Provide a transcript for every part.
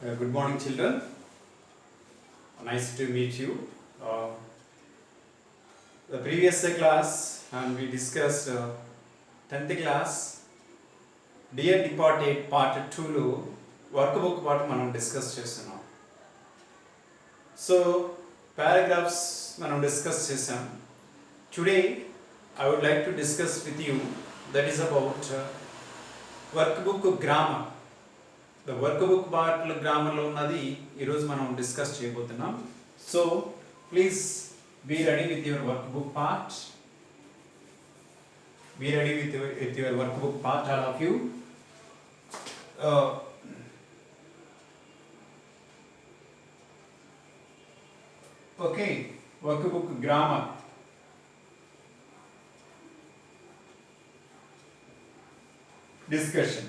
Good morning, children. Nice to meet you. The previous class, and we discussed 10th class Dear Departed Part 2 workbook part మనం discuss చేస్తున్నాం. So paragraphs మనం discuss చేసాం. Today I would like to discuss with you that is about workbook grammar. The workbook part గ్రామర్లో ఉన్నది ఈరోజు మనం discuss చేయబోతున్నాం. So please be ready with your workbook part. Be ready with your workbook part, all of you. Okay, workbook grammar. Discussion.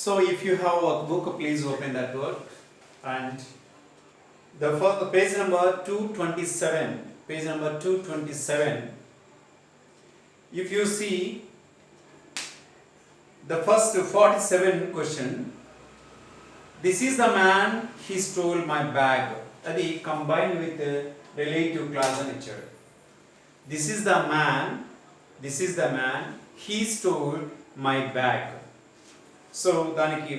So if you have a workbook, please open that work and the first page number 227. Page number 227. If you see the first 47 question, this is the man, he stole my bag. Adi combined with the relative clause and nature. This is the man, he stole my bag. So దానికి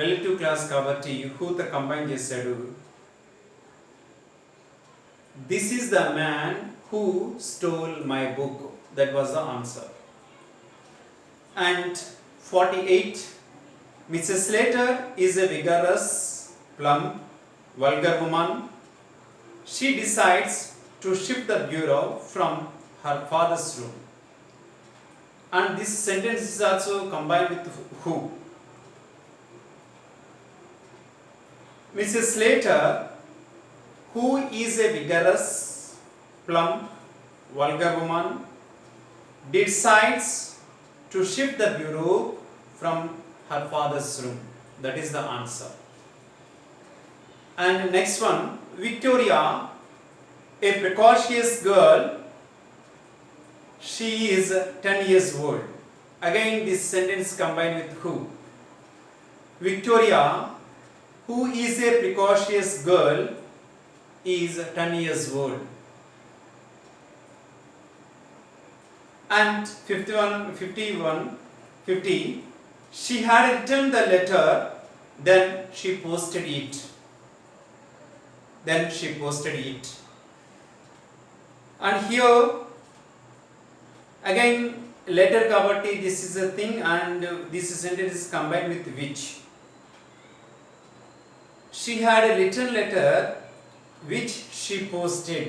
relative clause కాబట్టి who తో combine చేశాడు. This is the man who stole my book. That was the answer. And 48. Mrs. Slater is a vigorous, plump, vulgar woman. She decides to shift the bureau from her father's room. And this sentence is also combined with who. Mrs. Slater, who is a vigorous, plump, vulgar woman, decides to shift the bureau from her father's room. That is the answer. And next one, Victoria, a precocious girl, she is 10 years old. Again this sentence combined with who. Victoria, who is a precocious girl, is 10 years old. And 50, she had written the letter, then she posted it. And here again letter kabatti this is a thing and this sentence is combined with which. She had a written letter which she posted.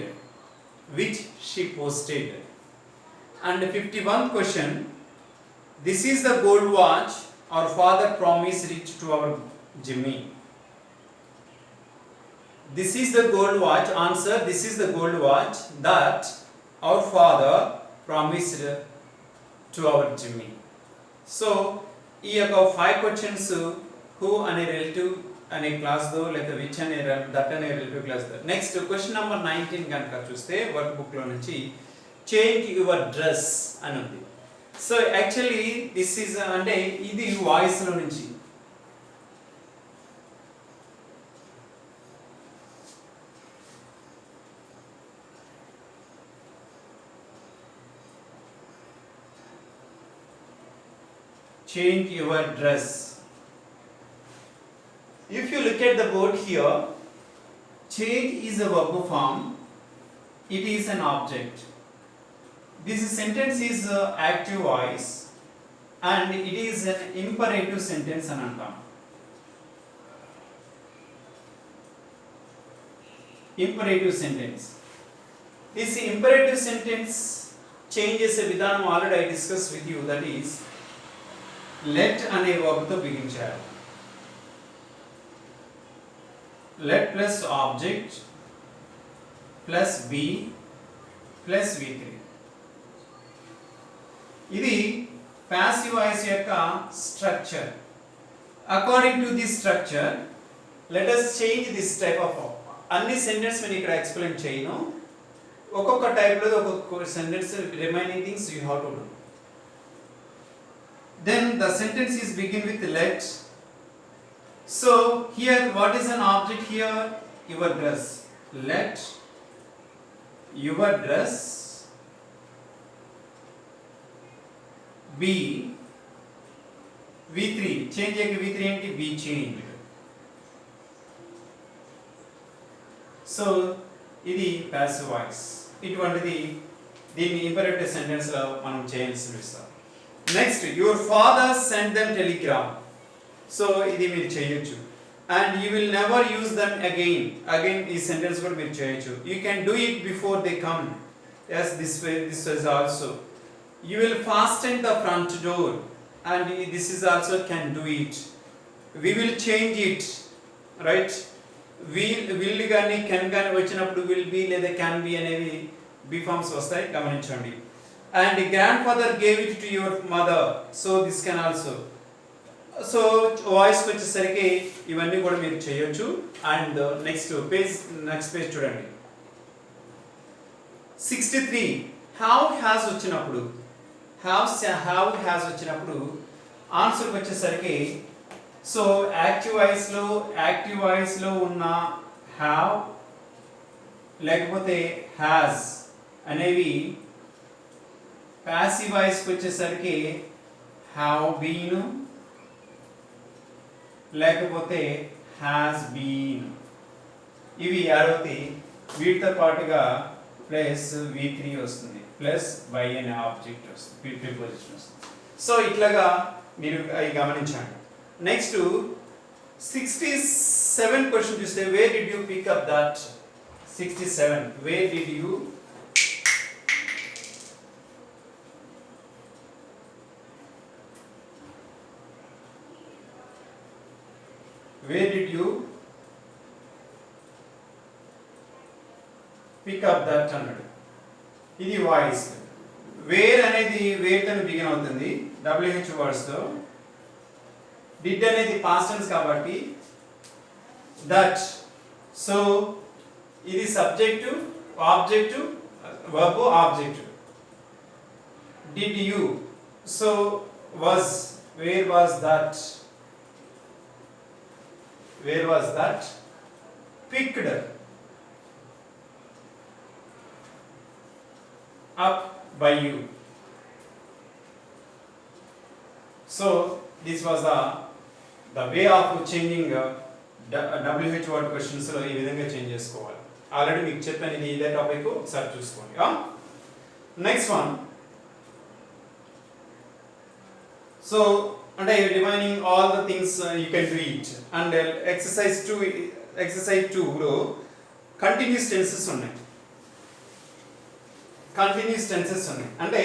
And 51 question, this is the gold watch our father promised it to our Jimmy. This is the gold watch. Answer, this is the gold watch that our father promised to our Jimmy. So ఈ యొక్క 5 questions who అనే relative అనే class దో లేదా which అనే that అనే relative class దో. Next question number 19 కనుక చూస్తే work book లో నుంచి చేంజ్ యువర్ డ్రెస్ అని ఉంది. సో యాక్చువల్లీ దిస్ ఈజ్ అంటే ఇది వాయిస్ లో నుంచి change your dress. If you look at the board here, change is a verb form, it is an object. This sentence is active voice and it is an imperative sentence అని అంటాం. Imperative sentence. This imperative sentence changes a విధానం already I discussed with you, that is let అనే verb తో బిగించారు. let plus object plus be plus v3. ఇది passive voice యొక్క structure. According to this structure, let us change this type of అన్ని sentence నేను ఇక్కడ explain చేయను. ఒక్కొక్క type లో ఒక్కొక్క sentence remaining things you have to do. Then the sentence is begin with let So here what is an object here? Your dress. Let your dress be V3. Change V3 ఏంటి? Be changed. So ఇది passive voice. ఇటువంటిది దీన్ని imperative sentence లో మనం చేయాల్సి వస్తాం. Next your father send them telegram. So ఇది మీరు చేయొచ్చు. And you will never use them again ఈ సెంటెన్స్ కూడా మీరు చేయొచ్చు. You can do it before they come. Yes this is also. You will fasten the front door and this is also can do it. We will change it, right? Will కానీ can కానీ వచ్చినప్పుడు will be లేదా can be అనేవి be forms వస్తాయి, గమనించండి. And grand father gave it to your mother. So this can also. So వాయిస్కి వచ్చేసరికి ఇవన్నీ కూడా మీరు చేయొచ్చు. అండ్ నెక్స్ట్ పేజ్ చూడండి. 63 హ్యావ్ హ్యాస్ వచ్చినప్పుడు ఆన్సర్కి వచ్చేసరికి సో యాక్టివ్ వాయిస్లో ఉన్న హ్యావ్ లేకపోతే హ్యాస్ అనేవి ప్యాసివ్ వాయిస్కి వచ్చేసరికి హ్యావ్ బీన్ లేకపోతే హ్యాస్ బీన్. ఇవి అరవతి. వీటితో పాటుగా ప్లస్ V3 వస్తుంది, ప్లస్ బై అనే ఆబ్జెక్ట్ వస్తుంది, ప్రిపోజిషన్ వస్తుంది. సో ఇట్లాగా మీరు అవి గమనించండి. నెక్స్ట్ 67 క్వశ్చన్ చూస్తే where did you pick up that? 67 where did you pick up that అన్నాడు. ఇది వాయిస్. వేర్ అనేది వేర్ తో బిగిన్ అవుతుంది WH వర్డ్స్ తో. డిడ్ అనేది పాస్ట్ టెన్స్ కాబట్టి దట్. సో ఇది subject, object, verb, object. Did you. So was. Where was that? Picked up by you. So this was the way of changing WH word questions లో ఈ విధంగా change చేసుకోవాలి. Already మీకు చెప్పాను, ఇది ఇదే టాపిక్, ఒకసారి చూసుకోండి. Next one. సో అంటే remaining all the things you can do it. And exercise 2లో కంటిన్యూస్ టెన్సెస్ ఉన్నాయి. అంటే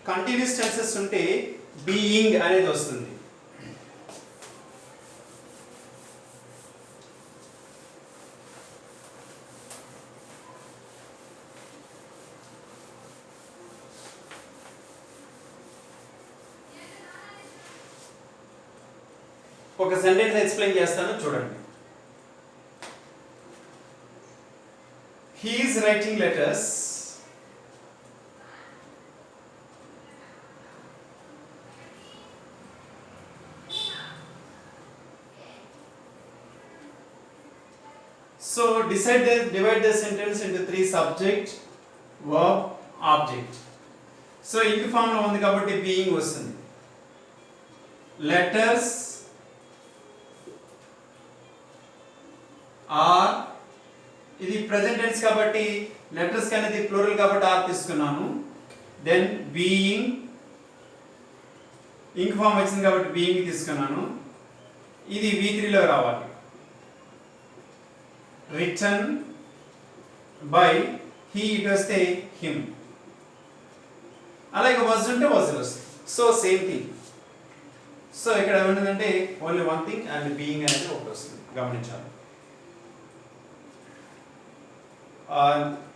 కంటిన్యూస్ టెన్సెస్ ఉంటే బీయింగ్ అనేది వస్తుంది. ఒక సెంటెన్స్ ఎక్స్ప్లెయిన్ చేస్తాను, చూడండి. He is writing letters so divide the sentence into 3 subject, verb, object. So ing form లో ఉంది కాబట్టి బీయింగ్ వస్తుంది. లెటర్స్ ఆర్, ఇది ప్రెజెంట్ టెన్స్ కాబట్టి లెటర్స్ అనేది ప్లూరల్ కాబట్టి ఆర్ తీసుకున్నాను. దెన్ బీయింగ్, ఇంగ్ ఫామ్ వచ్చింది కాబట్టి బీయింగ్ తీసుకున్నాను. ఇది V3 లో రావాలి. రిటర్న్ బై హీ, ఇట్ వస్తే హిమ్. అలాగే వాజ్ ఉంటే వాజ్ వస్తుంది. So same thing. సో ఇక్కడ ఏమంటుందంటే only one thing and being అనేది ఒకటి వస్తుంది, గమనించాలి.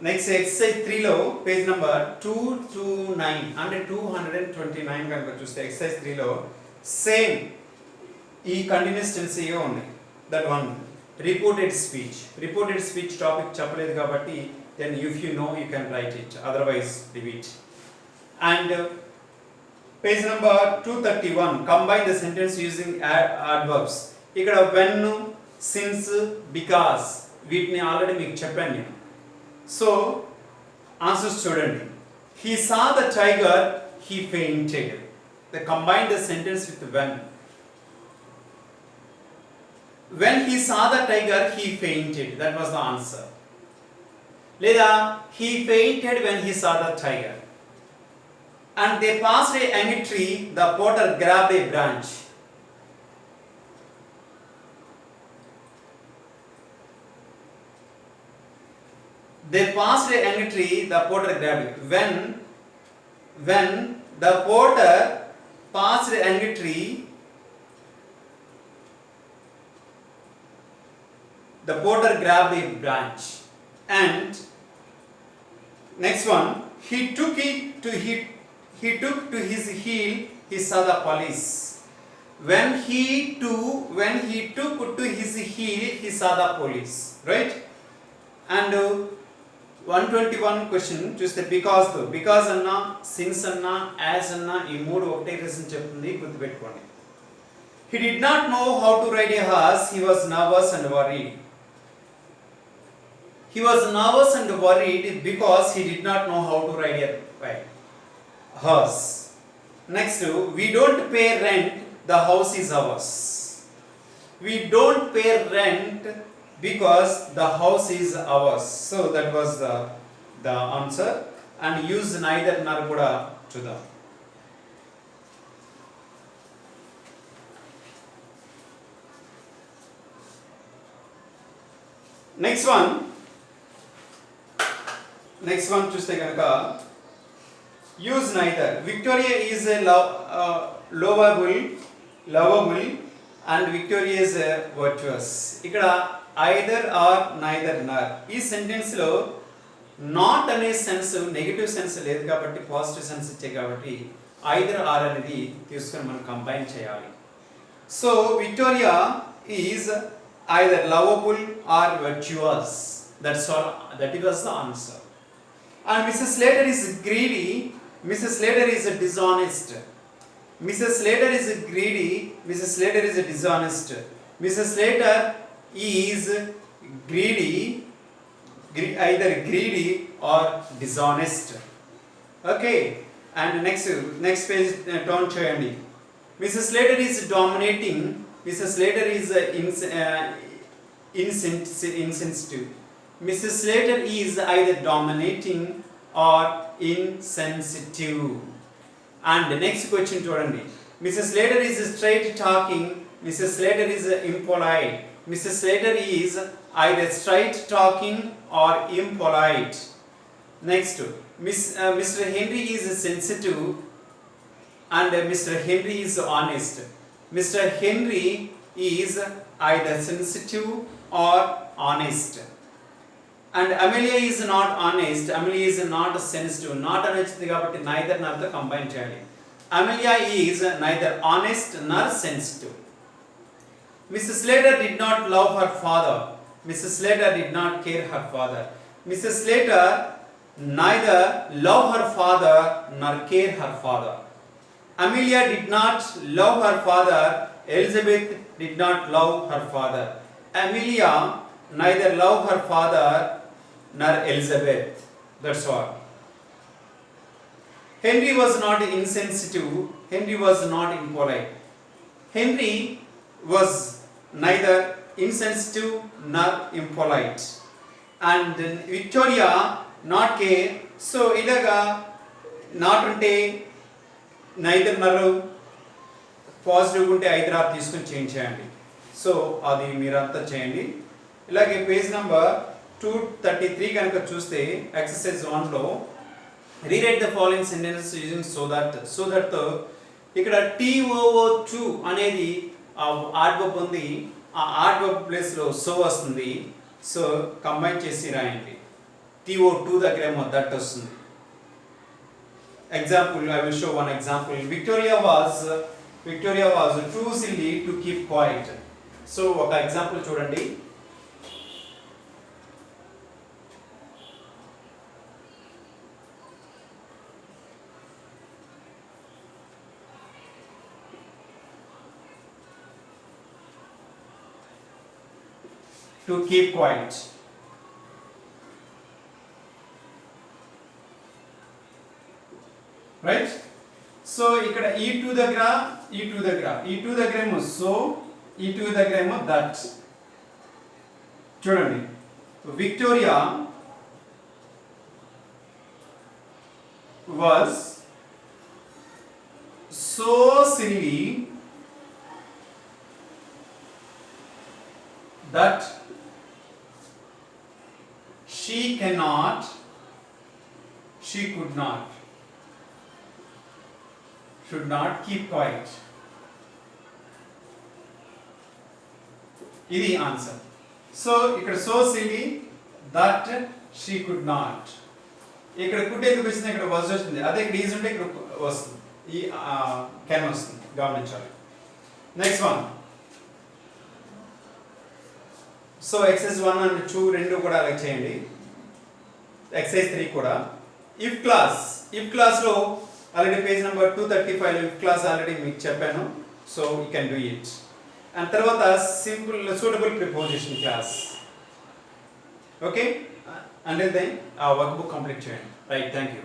నెక్స్ట్ ఎక్సర్సైజ్ 3లో పేజ్ నెంబర్ 229 అంటే 229 కనుక చూస్తే ఎక్సర్సైజ్ 3లో సేమ్ ఈ కంటిన్యూస్ టెన్సీగా ఉన్నాయి. That one reported speech topic చెప్పలేదు కాబట్టి then if you know you can write it, otherwise delete. And page number 231 combine the sentence using adverbs. ఇక్కడ వెన్, సిన్స్, బికాస్ వీటిని ఆల్రెడీ మీకు చెప్పాను నేను. సో ఆన్సర్స్ చూడండి. He saw the tiger, he fainted. The combine the sentence with when. When he saw the tiger, he fainted. That was the answer. లేదా he fainted when he saw the tiger. And they passed a young tree, the porter grabbed a branch. They passed a young tree, the porter grabbed it. When the porter passed a young tree, the porter grabbed a branch. And next one, he took to his heel, he saw the police. When he took to his heel, he saw the police. Right? And 121 question చూస్తే because అన్నా, since అన్నా, as అన్నా ఈ మూడు ఒకటే reason చెప్తుంది, గుర్తుపెట్టుకోండి. He did not know how to ride a horse. He was nervous and worried. He was nervous and worried because he did not know how to ride a horse. Next, we don't pay rent, the house is ours. We don't pay rent because the house is ours. So that was the answer, and use neither nor kuda chudam. Next one చూస్తే కనుక use neither. Victoria is a lovable and Victoria is a virtuous. ఇక్కడ either or neither nor. ఈ sentence లో not అనే sense negative sense లేదు కాబట్టి positive sense ఇచ్చే కాబట్టి either or అనేది తీసుకొని మనం కంబైన్ చేయాలి. So Victoria is either lovable or virtuous. That was the answer. And Mrs. Slater is greedy. Mrs. Slater is dishonest. Mrs. Slater is greedy. Mrs. Slater is dishonest. Mrs. Slater is greedy, either greedy or dishonest. Okay. And next page turn cheyandi. Mrs. Slater is dominating. Mrs. Slater is insensitive. Mrs. Slater is either dominating or insensitive. And the next question chudandi. Mrs. Slater is straight talking. Mrs. Slater is impolite. Mrs. Slater is either straight talking or impolite. Next, Mr. Henry is sensitive and Mr. Henry is honest. Mr. Henry is either sensitive or honest. And Amelia is not honest. Amelia is not sensitive. Not honest కాబట్టి neither nor తో combine చేయాలి. Amelia is neither honest nor sensitive. Mrs. Slater did not love her father. Mrs. Slater did not care her father. Mrs. Slater neither love her father nor care her father. Amelia did not love her father. Elizabeth did not love her father. Amelia neither love her father nor Elizabeth. That's all. Henry was not insensitive. Henry was not impolite. Henry was neither insensitive nor impolite. And Victoria not care. So ilaga not unte neither nor positive ఉంటే either or తీసుకొని change చేయండి. So అది మీరంతా చేయండి. ఇలాగే page number 233 కనుక చూస్తే exercise 1లో rewrite the following sentences using so that ఇక్కడ TOO2 అనేది ఆడ్వర్బ్ ఉంది. ఆ ఆడ్వర్బ్ ప్లేస్లో సో వస్తుంది. సో కంబైన్ చేసి రాయండి. TO2 దగ్గరేమో దట్ వస్తుంది. Example, I will show one example. Victoria was too silly to keep quiet. So ఒక ఎగ్జాంపుల్ చూడండి. to keep quiet. Right? So ఇక్కడ E2 దగ్గర E2 దగ్గరేమో so E2 దగ్గరేమో that. చూడండి, Victoria was so silly that she should not keep quiet. ఇది answer. So ఇక్కడ so silly that she could not, ఇక్కడ could ఎందుకు వచ్చింది, ఇక్కడ was వచ్చింది. అదే ఇక్కడ ఈజ్ ఉంటే ఇక్కడ వస్తుంది, ఈ కెన్ వస్తుంది, గమనించాలి. Next one. So exercise 1 and 2 రెండు కూడా అలా చేయండి. ఎక్సైజ్ 3 కూడా. ఇఫ్ క్లాస్లో already page number 235 if class already మీకు చెప్పాను. So you can do it. And తర్వాత simple suitable preposition class. Okay, అంటే దెన్ ఆ వర్క్ బుక్ కంప్లీట్ చేయండి. Right, thank you.